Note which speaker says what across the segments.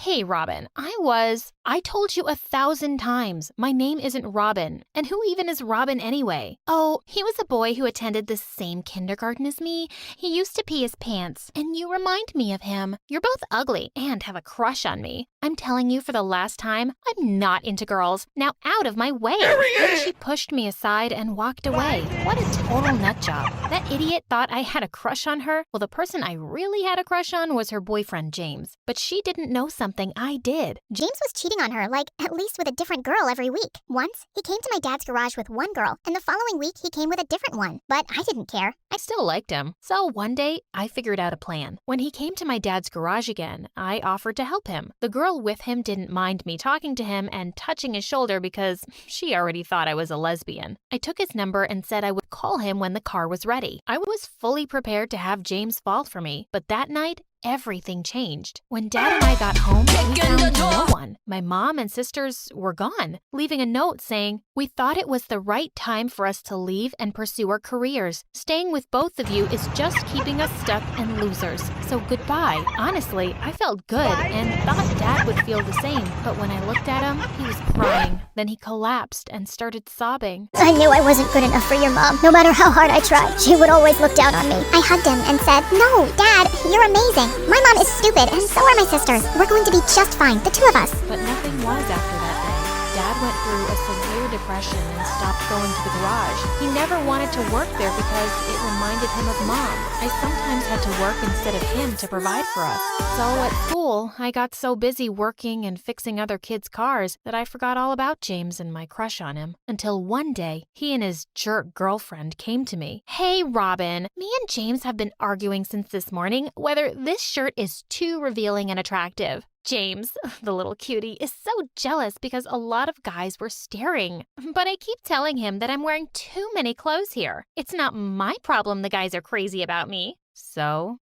Speaker 1: Hey, Robin, I told you 1,000 times. My name isn't Robin. And who even is Robin anyway? Oh, he was a boy who attended the same kindergarten as me. He used to pee his pants, and you remind me of him. You're both ugly and have a crush on me. I'm telling you for the last time, I'm not into girls. Now out of my way. Then she pushed me aside and walked away. What a total nut job. That idiot thought I had a crush on her. Well, the person I really had a crush on was her boyfriend, James. But she didn't know something I did.
Speaker 2: James was cheating on her, at least with a different girl every week. Once, he came to my dad's garage with one girl, and the following week he came with a different one. But I didn't care.
Speaker 1: I still liked him. So one day, I figured out a plan. When he came to my dad's garage again, I offered to help him. The girl with him didn't mind me talking to him and touching his shoulder because she already thought I was a lesbian. I took his number and said I would call him when the car was ready. I was fully prepared to have James fall for me, but that night, everything changed. When Dad and I got home, we found no one. My mom and sisters were gone, leaving a note saying, "We thought it was the right time for us to leave and pursue our careers. Staying with both of you is just keeping us stuck and losers. So goodbye." Honestly, I felt good and thought Dad would feel the same. But when I looked at him, he was crying. Then he collapsed and started sobbing.
Speaker 2: I knew I wasn't good enough for your mom. No matter how hard I tried, she would always look down on me. I hugged him and said, "No, Dad, you're amazing. My mom is stupid, and so are my sisters. We're going to be just fine, the two of us."
Speaker 1: But nothing was after that day. Dad went through a severe depression and stopped going to the garage. He never wanted to work there because it reminded him of Mom. I sometimes had to work instead of him to provide for us. So at school, I got so busy working and fixing other kids' cars that I forgot all about James and my crush on him. Until one day, he and his jerk girlfriend came to me. "Hey, Robin, me and James have been arguing since this morning whether this shirt is too revealing and attractive." James, the little cutie, is so jealous because a lot of guys were staring. But I keep telling him that I'm wearing too many clothes here. It's not my problem the guys are crazy about me. So,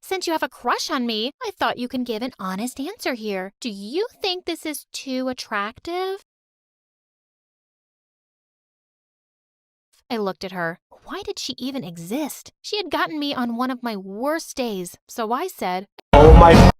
Speaker 1: since you have a crush on me, I thought you can give an honest answer here. Do you think this is too attractive? I looked at her. Why did she even exist? She had gotten me on one of my worst days, so I said,
Speaker 3: "Oh my..."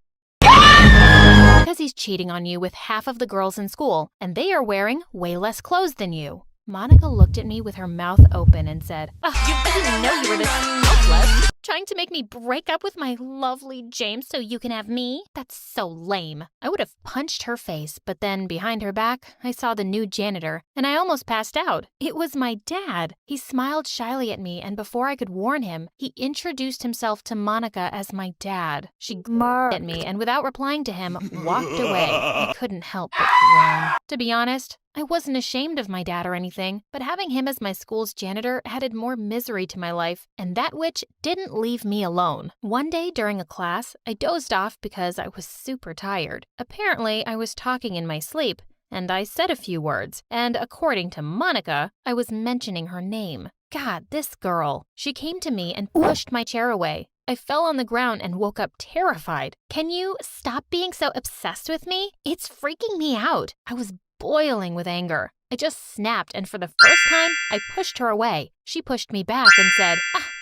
Speaker 1: "Because he's cheating on you with half of the girls in school, and they are wearing way less clothes than you." Monica looked at me with her mouth open and said, "I didn't know you were this selfless. Trying to make me break up with my lovely James so you can have me? That's so lame." I would have punched her face, but then behind her back, I saw the new janitor, and I almost passed out. It was my dad. He smiled shyly at me, and before I could warn him, he introduced himself to Monica as my dad. She glared at me, and without replying to him, walked away. I couldn't help but groan. To be honest, I wasn't ashamed of my dad or anything, but having him as my school's janitor added more misery to my life, and that witch didn't leave me alone. One day during a class, I dozed off because I was super tired. Apparently, I was talking in my sleep, and I said a few words, and according to Monica, I was mentioning her name. God, this girl. She came to me and pushed my chair away. I fell on the ground and woke up terrified. "Can you stop being so obsessed with me? It's freaking me out." I was boiling with anger. I just snapped, and for the first time, I pushed her away. She pushed me back and said,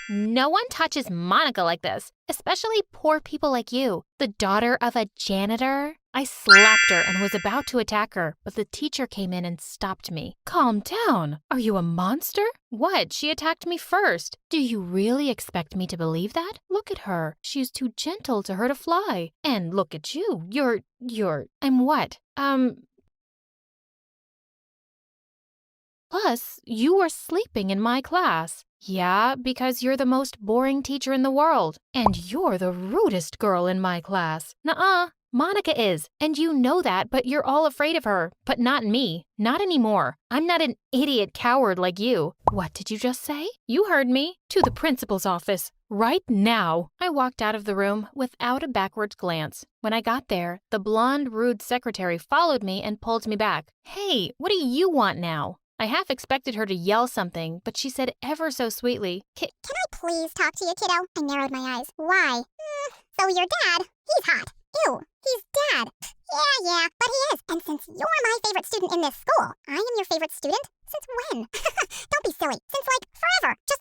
Speaker 1: "No one touches Monica like this, especially poor people like you, the daughter of a janitor." I slapped her and was about to attack her, but the teacher came in and stopped me. "Calm down. Are you a monster?" "What? She attacked me first." "Do you really expect me to believe that? Look at her. She's too gentle to hurt a fly. And look at you. I'm what? Plus, you were sleeping in my class." "Yeah, because you're the most boring teacher in the world. And you're the rudest girl in my class." "Nuh-uh. Monica is, and you know that, but you're all afraid of her. But not me. Not anymore. I'm not an idiot coward like you." "What did you just say?" "You heard me. To the principal's office. Right now." I walked out of the room without a backward glance. When I got there, the blonde, rude secretary followed me and pulled me back. "Hey, what do you want now?" I half expected her to yell something, but she said ever so sweetly,
Speaker 2: Can I please talk to you, kiddo?" I narrowed my eyes. "Why?" So your dad, he's hot. Ew, he's dad. Yeah, but he is. And since you're my favorite student in this school, I am your favorite student? Since when? Don't be silly. Since, forever. Just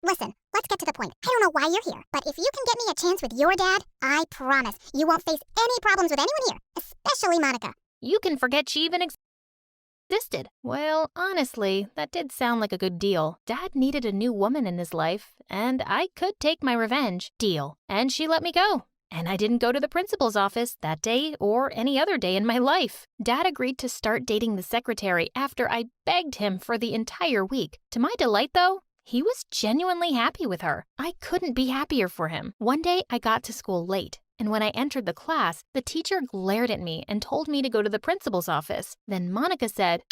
Speaker 2: Listen, let's get to the point. I don't know why you're here, but if you can get me a chance with your dad, I promise you won't face any problems with anyone here, especially Monica.
Speaker 1: You can forget she even existed. Well, honestly, that did sound like a good deal. Dad needed a new woman in his life, and I could take my revenge. Deal. And she let me go. And I didn't go to the principal's office that day or any other day in my life. Dad agreed to start dating the secretary after I begged him for the entire week. To my delight, though, he was genuinely happy with her. I couldn't be happier for him. One day, I got to school late, and when I entered the class, the teacher glared at me and told me to go to the principal's office. Then Monica said,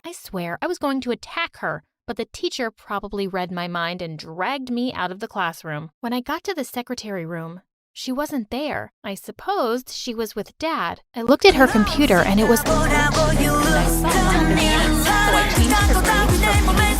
Speaker 1: I swear I was going to attack her, but the teacher probably read my mind and dragged me out of the classroom. When I got to the secretary room, she wasn't there. I supposed she was with Dad. I looked at her computer and it was and I saw it underneath, so I changed her grades.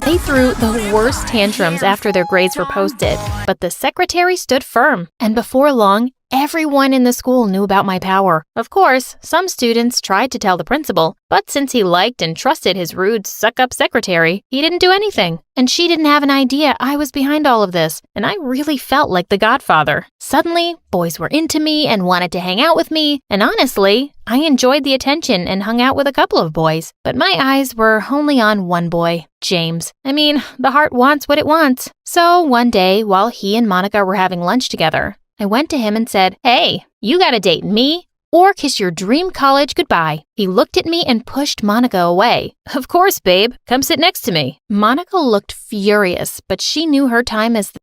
Speaker 1: They threw the worst tantrums after their grades were posted, but the secretary stood firm, and before long, everyone in the school knew about my power. Of course, some students tried to tell the principal, but since he liked and trusted his rude, suck-up secretary, he didn't do anything. And she didn't have an idea I was behind all of this, and I really felt like the godfather. Suddenly, boys were into me and wanted to hang out with me, and honestly, I enjoyed the attention and hung out with a couple of boys. But my eyes were only on one boy, James. I mean, the heart wants what it wants. So one day, while he and Monica were having lunch together, I went to him and said, Hey, you gotta date me or kiss your dream college goodbye. He looked at me and pushed Monica away. Of course, babe. Come sit next to me. Monica looked furious, but she knew her time as